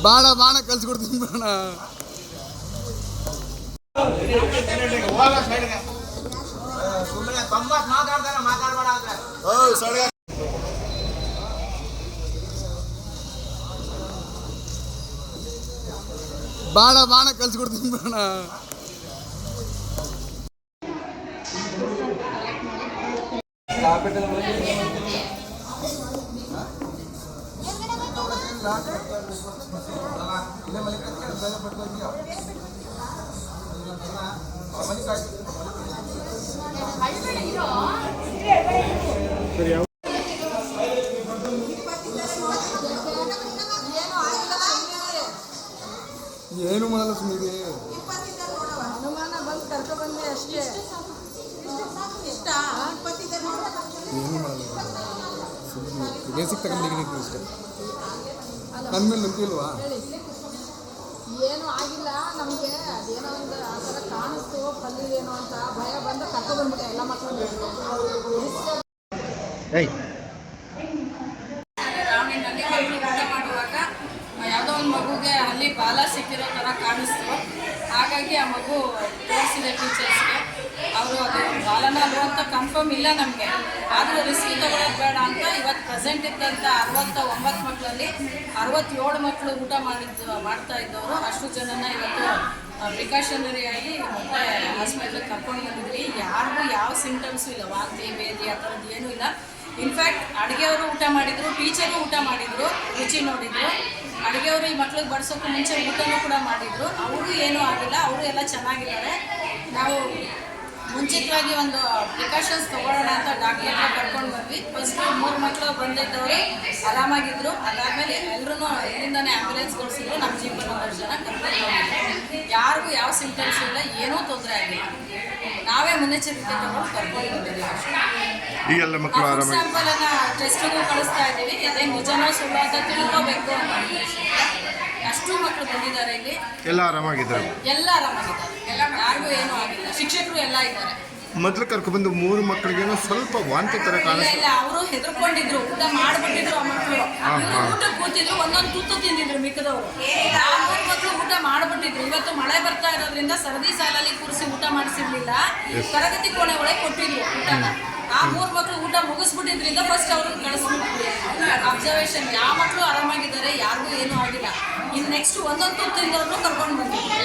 ಬಾಣ ಬಾಣ ಕಲ್ಸ್ಕೊಡ್ತೀನಿ ಬಾಣ. ಬಾಣ ಬಾಣ ಕಲ್ಸ್ಕೊಡ್ತೀನಿ ಬಾಣ. ಏನು ಮಾಡಲ್ಲ ಸುಮ್ಮನೆ ಹನುಮಾನ ಬಂದು ಕರ್ಕೊ ಬಂದೆ ಅಷ್ಟೇ. ಏನು ಮಾಡಲ್ಲ ಸುಮ್ಮನೆ ಬೇಸಿಕ್ ತಗೊಂಡಿದ್ದೀನಿ ಅಷ್ಟೇ. ನನ್ನ ಮೇಲೆ ನಂಬಿಲ್ವಾ? ಏನು ಆಗಿಲ್ಲ ನಮಗೆ, ಅದೇನೋ ಒಂದು ಆ ಥರ ಕಾಣಿಸ್ತು ಕಲ್ಲಿದೇನೋ ಅಂತ ಭಯ ಬಂದು ಕರ್ಕೊ ಬಂದ್ಬಿಟ್ಟೆ ಎಲ್ಲ ಮಕ್ಕಳು. ಊಟ ಮಾಡುವಾಗ ಯಾವುದೋ ಒಂದು ಮಗುಗೆ ಅಲ್ಲಿ ಬಾಲ ಸಿಕ್ಕಿರೋ ಥರ ಕಾಣಿಸ್ತು. ಹಾಗಾಗಿ ಆ ಮಗು ತೋರಿಸಿದೆ ಟೀಚರ್ಸ್ಗೆ. ಅವರು ಅದು ಬಾಲನ ಅಂತ ಕನ್ಫರ್ಮ್ ಇಲ್ಲ ನಮಗೆ, ಆದರೂ ರಿಸ್ಕ್ ತಗೊಳ್ಳೋದು ಬೇಡ ಅಂತ ಇವತ್ತು ಪ್ರೆಸೆಂಟ್ ಇದ್ದಂಥ 69 ಮಕ್ಕಳಲ್ಲಿ 67 ಮಕ್ಕಳು ಊಟ ಮಾಡ್ತಾ ಇದ್ದವರು. ಅಷ್ಟು ಜನನ ಇವತ್ತು ಪ್ರಿಕಾಷನರಿ ಆಗಿ ಮತ್ತೆ ಹಾಸ್ಪಿಟ್ಲಿಗೆ ಕರ್ಕೊಂಡು ಬಂದಿದ್ವಿ. ಯಾರಿಗೂ ಯಾವ ಸಿಂಟಮ್ಸು ಇಲ್ಲ, ವಾಂತಿ ಬೇದಿ ಆ ಥರದ್ದು ಏನೂ ಇಲ್ಲ. ಇನ್ಫ್ಯಾಕ್ಟ್ ಅಡುಗೆಯವರು ಊಟ ಮಾಡಿದರು, ಟೀಚರು ಊಟ ಮಾಡಿದರು, ರುಚಿ ನೋಡಿದರು. ಅಡುಗೆಯವರು ಈ ಮಕ್ಳಿಗೆ ಬಡಿಸೋಕ್ಕೂ ಮುಂಚೆ ಊಟನೂ ಕೂಡ ಮಾಡಿದರು. ಅವರು ಏನೂ ಆಗಿಲ್ಲ, ಅವರು ಎಲ್ಲ ಚೆನ್ನಾಗಿದ್ದಾರೆ. ನಾವು ಮುಂಚಿತವಾಗಿ ಒಂದು ಪ್ರಿಕಾಷನ್ಸ್ ತೊಗೊಳ್ಳೋಣ ಅಂತ ಡಾಕ್ಟರ್ ಹತ್ರ ಕರ್ಕೊಂಡು ಬಂದ್ವಿ. ಫಸ್ಟು 3 ಮಕ್ಕಳು ಬಂದಿದ್ದವರು ಆರಾಮಾಗಿದ್ದರು. ಅದಾದಮೇಲೆ ಎಲ್ಲರೂ ಇಲ್ಲಿಂದನೇ ಆ್ಯಂಬುಲೆನ್ಸ್ ಕೊಡಿಸಿದ್ರು. ನಮ್ಮ ಜೀವನ 1 ಜನ ಕರ್ಕೊಂಡು ಬಂದಿದ್ರು. ಯಾರಿಗೂ ಯಾವ ಸಿಂಟಮ್ಸ್ ಇಲ್ಲ, ಏನೂ ತೊಂದರೆ ಆಗಿಲ್ಲ. ನಾವೇ ಮುನ್ನೆಚ್ಚರಿಕೆ ತಗೊಂಡು ಕರ್ಕೊಂಡು ಬಂದಿದ್ದೀವಿ ಅಷ್ಟೇ. ಸ್ಯಾಂಪಲನ್ನು ಟೆಸ್ಟಿಗೂ ಕಳಿಸ್ತಾ ಇದ್ದೀವಿ. ಅದೇ ನಿಜನೋ ಸುಳ್ಳು ಅಂತ ತಿಳ್ಕೋಬೇಕು ಅಂತ ಅಷ್ಟು ಮಕ್ಕಳು ಬಂದಿದ್ದಾರೆ. ಇಲ್ಲಿ ಎಲ್ಲ ಆರಾಮಾಗಿದ್ದಾರೆ, ಯಾರಿಗೂ ಏನೂ ಆಗಿಲ್ಲ. ಶಿಕ್ಷಕರು ಎಲ್ಲ ಇದ್ದಾರೆ. ಮೊದಲು ಕರ್ಕೊಬಂದು 3 ಮಕ್ಕಳಿಗೇನೋ ಸ್ವಲ್ಪ ವಾಂತಿ ಥರ ಕಾಣಿಸ್ತು. ಇಲ್ಲ, ಅವರು ಹೆದರ್ಕೊಂಡಿದ್ರು, ಊಟ ಮಾಡಿಬಿಟ್ಟಿದ್ರು. ಆ ಮಕ್ಕಳು ಊಟ ಕೂತಿದ್ರು, ಒಂದೊಂದು ತುತ್ತು ತಿಂದಿದ್ರು ಮಿಕ್ಕದವರು. ಆ 3 ಮಕ್ಕಳು ಊಟ ಮಾಡಿಬಿಟ್ಟಿದ್ರು. ಇವತ್ತು ಮಳೆ ಬರ್ತಾ ಇರೋದ್ರಿಂದ ಸರದಿ ಸಾಲಲ್ಲಿ ಕೂರಿಸಿ ಊಟ ಮಾಡಿಸಿರ್ಲಿಲ್ಲ. ತರಗತಿ ಕೋಣೆ ಒಳಗೆ ಕೊಟ್ಟಿದ್ರು ಊಟನ. ಆ 3 ಮಕ್ಕಳು ಊಟ ಮುಗಿಸ್ಬಿಟ್ಟಿದ್ರಿಂದ ಫಸ್ಟ್ ಅವ್ರನ್ನ ಕಳಿಸ್ಬಿಟ್ಟಿದ್ವಿ. ಅಬ್ಸರ್ವೇಷನ್ ಯಾವ ಮಕ್ಕಳು ಆರಾಮಾಗಿದ್ದಾರೆ, ಯಾರಿಗೂ ಏನೂ ಆಗಿಲ್ಲ. ಇನ್ನು ನೆಕ್ಸ್ಟ್ ಒಂದೊಂದು ತುತ್ತು ತಿಂದವ್ರನ್ನೂ ಕರ್ಕೊಂಡು ಬಂದಿದ್ವಿ.